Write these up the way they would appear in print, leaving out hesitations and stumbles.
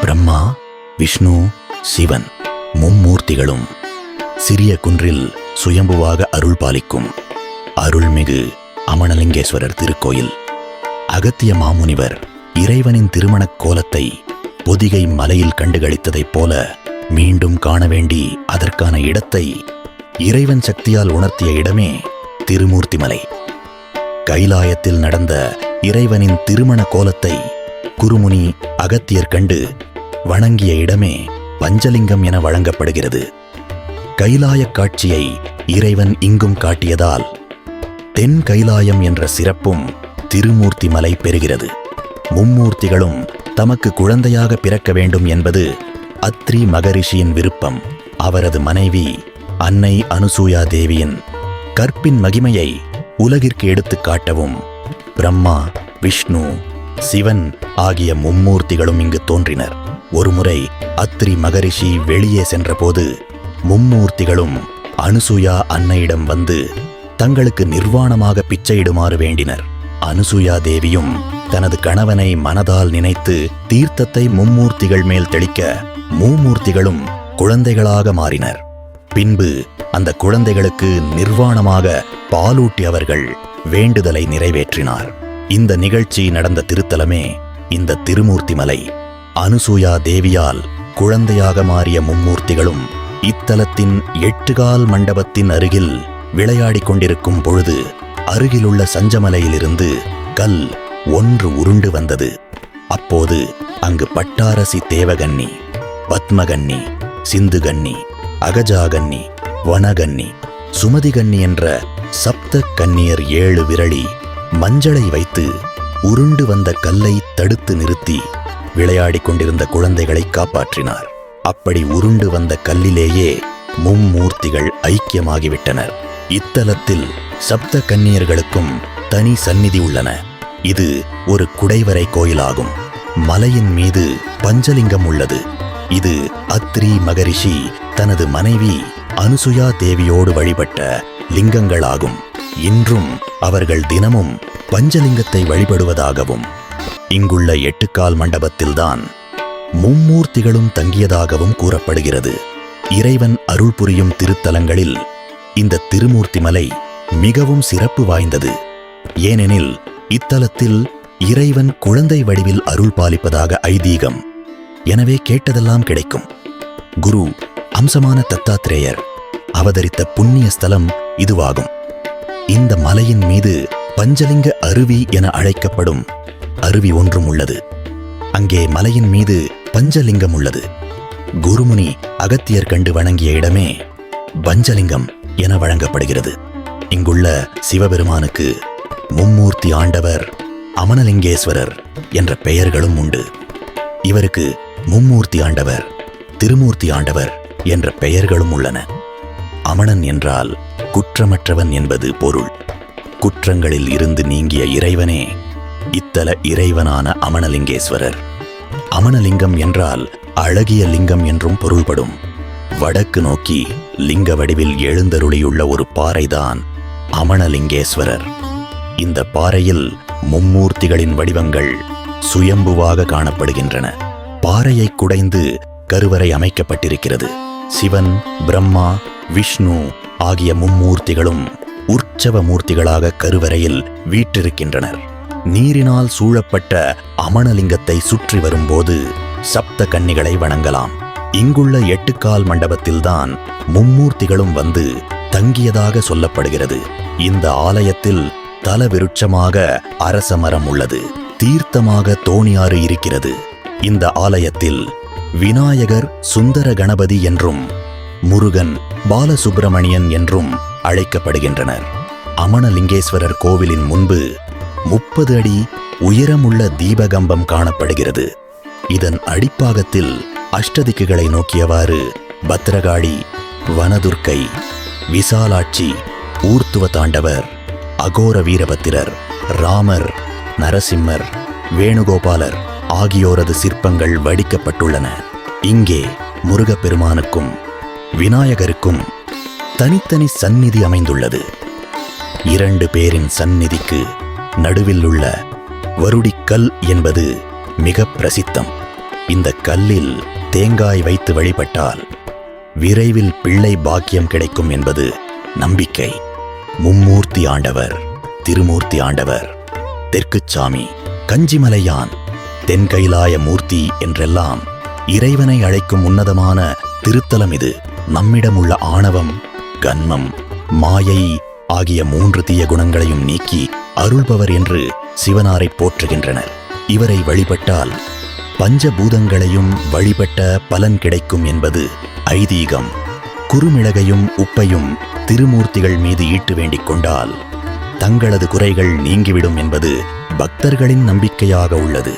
பிரம்மா, விஷ்ணு, சிவன் மும்மூர்த்திகளும் சிறிய குன்றில் சுயம்புவாக அருள் பாலிக்கும் அருள்மிகு அமணலிங்கேஸ்வரர் திருக்கோயில். அகத்திய மாமுனிவர் இறைவனின் திருமணக் கோலத்தை பொதிகை மலையில் கண்டுகளித்ததைப் போல மீண்டும் காண வேண்டி அதற்கான இடத்தை இறைவன் சக்தியால் உணர்த்திய இடமே திருமூர்த்திமலை. கைலாயத்தில் நடந்த இறைவனின் திருமண கோலத்தை குருமுனி அகத்தியர் கண்டு வணங்கிய இடமே பஞ்சலிங்கம் என வழங்கப்படுகிறது. கைலாய காட்சியை இறைவன் இங்கும் காட்டியதால் தென் கைலாயம் என்ற சிறப்பும் திருமூர்த்தி மலை பெறுகிறது. மும்மூர்த்திகளும் தமக்கு குழந்தையாக பிறக்க வேண்டும் என்பது அத்ரி மகரிஷியின் விருப்பம். அவரது மனைவி அன்னை அனுசூயா தேவியின் கற்பின் மகிமையை உலகிற்கு எடுத்துக் காட்டவும் பிரம்மா, விஷ்ணு, சிவன் ஆகிய மும்மூர்த்திகளும் இங்கு தோன்றினர். ஒருமுறை அத்ரி மகரிஷி வெளியே சென்றபோது மும்மூர்த்திகளும் அனுசூயா அன்னையிடம் வந்து தங்களுக்கு நிர்வாணமாக பிச்சையிடுமாறு வேண்டினர். அனுசூயா தேவியும் தனது கணவனை மனதால் நினைத்து தீர்த்தத்தை மும்மூர்த்திகள் மேல் தெளிக்க மூமூர்த்திகளும் குழந்தைகளாக மாறினர். பின்பு அந்த குழந்தைகளுக்கு நிர்வாணமாக பாலூட்டி அவர்கள் வேண்டுதலை நிறைவேற்றினார். இந்த நிகழ்ச்சி நடந்த திருத்தலமே இந்த திருமூர்த்தி மலை. அனுசூயா தேவியால் குழந்தையாக மாறிய மும்மூர்த்திகளும் இத்தலத்தின் 8 கால் மண்டபத்தின் அருகில் விளையாடிக் கொண்டிருக்கும் பொழுது அருகிலுள்ள சஞ்சமலையிலிருந்து கல் ஒன்று உருண்டு வந்தது. அப்போது அங்கு பட்டாரசி தேவகன்னி, பத்மகன்னி, சிந்துகன்னி, அகஜாகன்னி, வனகன்னி, சுமதிகன்னி என்ற சப்த கன்னியர் 7 விரலி மஞ்சளை வைத்து உருண்டு வந்த கல்லை தடுத்து நிறுத்தி விளையாடிக் கொண்டிருந்த குழந்தைகளை காப்பாற்றினார். அப்படி உருண்டு வந்த கல்லிலேயே மும்மூர்த்திகள் ஐக்கியமாகிவிட்டனர். இத்தலத்தில் சப்த கன்னியர்களுக்கும் தனி சந்நிதி உள்ளன. இது ஒரு குடைவரை கோயிலாகும். மலையின் மீது பஞ்சலிங்கம் உள்ளது. இது அத்ரி மகரிஷி தனது மனைவி அனுசுயா தேவியோடு வழிபட்ட லிங்கங்களாகும். இன்றும் அவர்கள் தினமும் பஞ்சலிங்கத்தை வழிபடுவதாகவும் இங்குள்ள 8 கால் மண்டபத்தில்தான் மும்மூர்த்திகளும் தங்கியதாகவும் கூறப்படுகிறது. இறைவன் அருள் புரியும் திருத்தலங்களில் இந்த திருமூர்த்தி மலை மிகவும் சிறப்பு வாய்ந்தது. ஏனெனில் இத்தலத்தில் இறைவன் குழந்தை வடிவில் அருள் பாலிப்பதாக ஐதீகம். எனவே கேட்டதெல்லாம் கிடைக்கும். குரு அம்சமான தத்தாத்ரேயர் அவதரித்த புண்ணிய ஸ்தலம் இதுவாகும். இந்த மலையின் மீது பஞ்சலிங்க அருவி என அழைக்கப்படும் அருவி ஒன்றும் உள்ளது. அங்கே மலையின் மீது பஞ்சலிங்கம் உள்ளது. குருமுனி அகத்தியர் கண்டு வணங்கிய இடமே பஞ்சலிங்கம் என வழங்கப்படுகிறது. இங்குள்ள சிவபெருமானுக்கு மும்மூர்த்தி ஆண்டவர், அமணலிங்கேஸ்வரர் என்ற பெயர்களும் உண்டு. இவருக்கு மும்மூர்த்தி ஆண்டவர், திருமூர்த்தி ஆண்டவர் என்ற பெயர்களும் உள்ளன. அமணன் என்றால் குற்றமற்றவன் என்பது பொருள். குற்றங்களில் இருந்து நீங்கிய இறைவனே இத்தல இறைவனான அமணலிங்கேஸ்வரர். அமணலிங்கம் என்றால் அழகிய லிங்கம் என்றும் பொருள்படும். வடக்கு நோக்கி லிங்க வடிவில் எழுந்தருளியுள்ள ஒரு பாறைதான் அமணலிங்கேஸ்வரர். இந்த பாறையில் மும்மூர்த்திகளின் வடிவங்கள் சுயம்புவாக காணப்படுகின்றன. பாறையை குடைந்து கருவறை அமைக்கப்பட்டிருக்கிறது. சிவன், பிரம்மா, விஷ்ணு ஆகிய மும்மூர்த்திகளும் உற்சவ மூர்த்திகளாக கருவறையில் வீற்றிருக்கின்றனர். நீரினால் சூழப்பட்ட அமணலிங்கத்தை சுற்றி வரும்போது சப்த கன்னிகளை வணங்கலாம். இங்குள்ள 8 கால் மண்டபத்தில்தான் மும்மூர்த்திகளும் வந்து தங்கியதாக சொல்லப்படுகிறது. இந்த ஆலயத்தில் தல விருட்சமாக அரச மரம் உள்ளது. தீர்த்தமாக தோணியாறு இருக்கிறது. இந்த ஆலயத்தில் விநாயகர் சுந்தர கணபதி என்றும் முருகன் பாலசுப்பிரமணியன் என்றும் அழைக்கப்படுகின்றனர். அமணலிங்கேஸ்வரர் கோவிலின் முன்பு 30 அடி உயரமுள்ள தீபகம்பம் காணப்படுகிறது. இதன் அடிப்பாகத்தில் அஷ்டதிக்குகளை நோக்கியவாறு பத்ரகாளி, வனதுர்க்கை, விசாலாட்சி, ஊர்த்துவ தாண்டவர், அகோர வீரபத்திரர், ராமர், நரசிம்மர், வேணுகோபாலர் ஆகியோரது சிற்பங்கள் வடிக்கப்பட்டுள்ளன. இங்கே முருகப்பெருமானுக்கும் விநாயகருக்கும் தனித்தனி சந்நிதி அமைந்துள்ளது. 2 பேரின் சந்நிதிக்கு நடுவில் உள்ள வருடிக்கல் என்பது மிக பிரசித்தம். இந்த கல்லில் தேங்காய் வைத்து வழிபட்டால் விரைவில் பிள்ளை பாக்கியம் கிடைக்கும் என்பது நம்பிக்கை. மும்மூர்த்தி ஆண்டவர், திருமூர்த்தி ஆண்டவர், தெற்குச்சாமி, கஞ்சிமலையான், தென்கைலாய மூர்த்தி என்றெல்லாம் இறைவனை அழைக்கும் உன்னதமான திருத்தலம் இது. நம்மிடமுள்ள ஆணவம், கன்மம், மாயை ஆகிய 3 தீய குணங்களையும் நீக்கி அருள்பவர் என்று சிவனாரை போற்றுகின்றனர். இவரை வழிபட்டால் பஞ்சபூதங்களையும் வழிபட்ட பலன் கிடைக்கும் என்பது ஐதீகம். குறுமிளகையும் உப்பையும் திருமூர்த்திகள் மீது ஈட்டு வேண்டிக் கொண்டால் தங்களது குறைகள் நீங்கிவிடும் என்பது பக்தர்களின் நம்பிக்கையாக உள்ளது.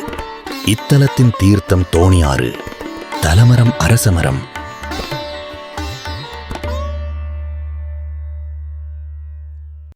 இத்தலத்தின் தீர்த்தம் தோணியாறு, தலமரம் அரசமரம்,